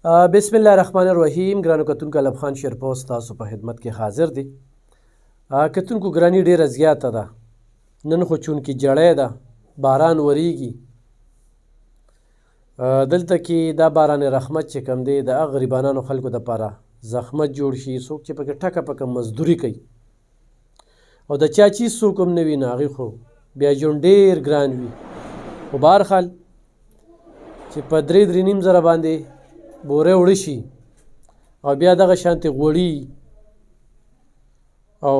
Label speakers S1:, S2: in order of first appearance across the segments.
S1: بسم الله الرحمن الرحیم. ګرانو کتونکو، الب خان شیرپوس تاسو په خدمت کې حاضر دی. کتونکو ګراني ډیره زیاته ده نن، خو چونکې جړی ده، باران وریږي. دلته کې دا باران رحمت چې کوم دی د هغه غریبانانو خلکو دپاره زحمت جوړ شي، څوک چې پکې ټکه پکه مزدوري کوي او د چا چیز څوک هم نه وي، نو هغې خو بیا ژوند ډېر ګران وي. خو بهرحال چې په 3-3.5 زره باندې بورې وړه شي او بیا دغه شانتې غوړي او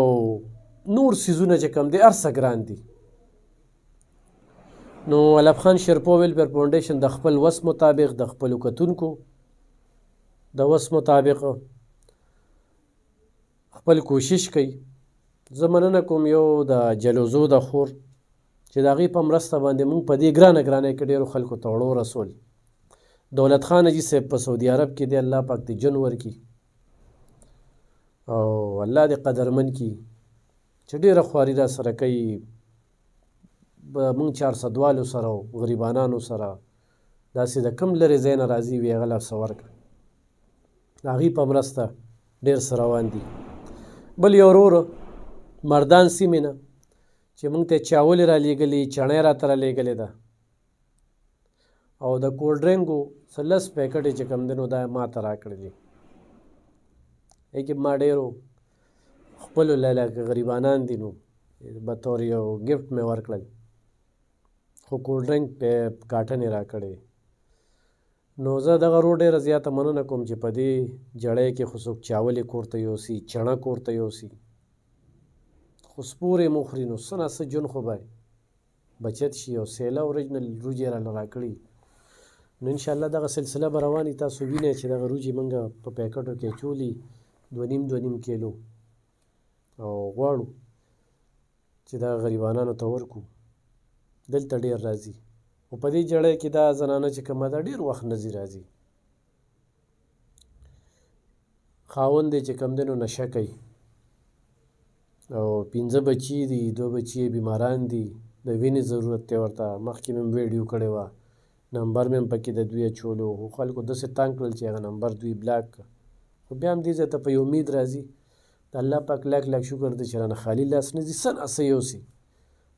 S1: نور څیزونه چې کوم دی هر څه ګران دي. نو الب خان شیرپو ویلفیر فاونډیشن د خپل وس مطابق د خپلو کتونکو د وس مطابق خپل کوشش کوي. زه مننه کوم یو د جلوزو د خور چې د هغې په مرسته باندې موږ په دې ګرانه کې ډېرو خلکو ته وړو رسول. دولت خان حاجي صاحب په سعودي عرب کې دی، الله پاک دې جن ورکړي او الله دې قدرمن کړي چې ډېره خواري را سره کوي. موږ 400 والو سره او غریبانانو سره داسې د کم لرې ځای نه راځي وي هغه له څه ورکړه، د هغې په مرسته ډېر څه روان دي. بل یو ورور مردان سیمې نه چې موږ ته چاولې را لېږلي، چڼۍ راته را لېږلې ده او د کولډ ډرینګو 10 پیکټې چې کوم دی نو دا ما ته راکړي دي. کې ما ډېرو خپلو لکه غریبانان دي نو بطور یو ګفټ مې ورکړل، خو کولډ ډرینګ کاټن یې راکړی. نو زه دغه ورور ډېره زیاته مننه کوم چې په دې جړۍ کې خو څوک چاولې کور ته یوسي، چڼه کور ته یوسي، خو سپورې مو خوري نو څه نه څه جون خو به بچت شي. او سیله اوریجنل روجې یې راله راکړي نو انشاءالله دغه سلسله به روانې. تاسو وینئ چې دغه روجې موږ په پیکټو کې اچولي 2.5 کیلو او غواړو چې دا غریبانانو ته ورکو. دلته ډېر راځي او په دې جړۍ کې دا زنانه چې کومه ده ډېر وخت نه ځي راځي. خاوند دی چې کوم دی نو نشه کوي او 5 بچي دي، 2 بچي یې بیماران دي، د وینې ضرورت دی ورته. مخکې مې ویډیو کړې وه، نمبر مې هم پکې د دوی اچولو، خو خلکو داسې تنګ کړل چې هغه نمبر دوی بلاک کړه. خو بیا هم دې ځای ته په یو امید راځي. د الله پاک لاک شکر دی چې رانه خالي لاس نه ځي، څه نه څه یوسي،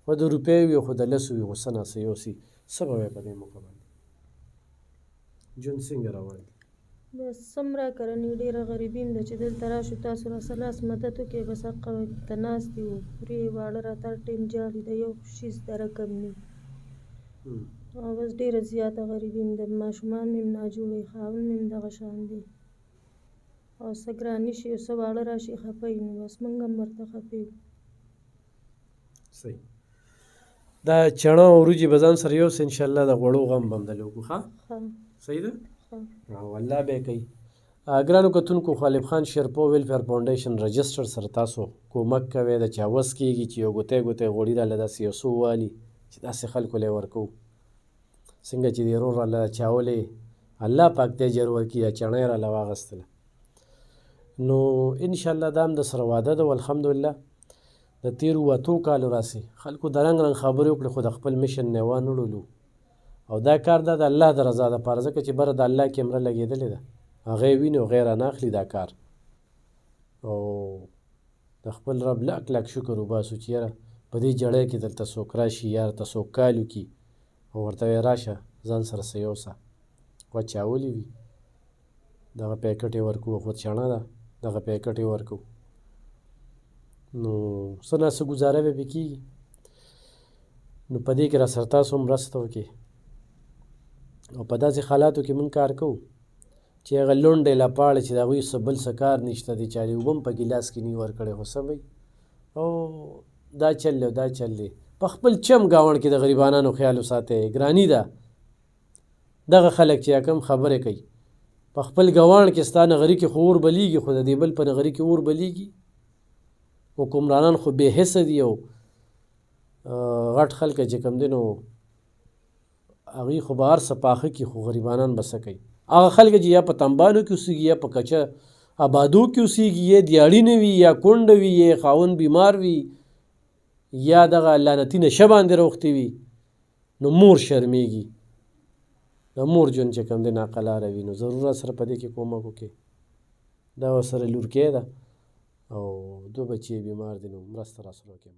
S1: خو د روپۍ وي خو د 10 وي، خو څه نه څه یوسي. څه به وایې په دې موقع باندې ژوند څنګه روان دی؟
S2: بس څومره کرنې ډېره غریبي هم ده چې دلته راشو تاسو راسه لاس مدد وکړئ. بس حقه ته ناستې وو خورې واړه راته هر ټایم جاړي، د یو شیز د رقم نه او بس ډېره زیاته غریبي هم ده. ماشومان مې هم ناجوړه، خاوند مې هم دغه شان دی او څه ګراني شي او څه واړه راشي خفه یو، نو بس موږ هم ورته خفه یو.
S1: صحیح. دا چڼه او وریجې به ځان سره یوسې، انشاءالله د غوړو غم به هم دلې وکړو. ښه صحیح ده او الله به یې کوي. ګرانو کتونکو، الب خان شیرپو ویلفیر فاونډیشن رجسټر سره تاسو کومک کوئ، د چا وس کېږي چې یو ګوتی غوړي راله داسې یو څو والي چې داسې خلکو له یې ورکوو. څنګه چې دې ورور راله چاولې الله پاک دې اجر ورکړي، یا چڼه یې راله واغېستله نو انشاءالله دا هم د سره واده ده. الحمدلله د تېرو 8 کالو راسې خلکو د رنګ خبرې وکړې، خو د خپل مشن نه یې وانه وړلو. او دا کار دا د الله د رضا دپاره، ځکه چې بره د الله کیمره لګېدلې ده، هغه یې ویني او غیر نه اخلي دا کار. او د خپل رب لاک شکر وباسو چې یاره په دې جړۍ کې دلته څوک راشي، یا ته څوک کال وکړي او ورته وایې راشه ځان سره څه یوسه، خو چاولې وي دغه پیکټ یې ورکوو، خو چڼه ده دغه پیکټ یې ورکوو. نو څه نه څه ګزاره به پې کېږي. نو په دې کې را سره تاسو هم مرسته وکړئ او په داسې حالاتو کې موږ کار کوو چې هغه لونډې لپاړې چې د هغوی څه بل څه کار نشته دی، چا دې اوبه هم په ګیلاس کې نه وي ورکړی، خو څه به او دا چل دی او دا چل دی. په خپل چم ګاونډ کې د غریبانانو خیال وساتئ، ګراني ده. دغه خلک چې کم خبرې کوي په خپل ګاونډ کې ستا نغري کې خو اور بلیږي، خو د دې بل په نغري کې اور بلیږي. حکمرانان خو بې حسه دي او غټ خلک چې کوم دی نو هغوی خو به هر څه پاخه کړي، خو غریبانان به څه کوي؟ هغه خلک چې یا په تنبانو کې اوسېږي، یا په کچه آبادو کې اوسېږي، یا دیاړي نه وي، یا کونډه وي، یا خاوند بیمار وي، یا دغه لعنتي نشه باندې روغتې وي، نو مور شرمېږي د مور ژوند چې کوم دی ناقلاره وي نو ضرور سره په دې کې کومک وکړي. دا ورسره لورکۍ ده او 2 بچې بیمار دي نو مرسته راسره وکړئ.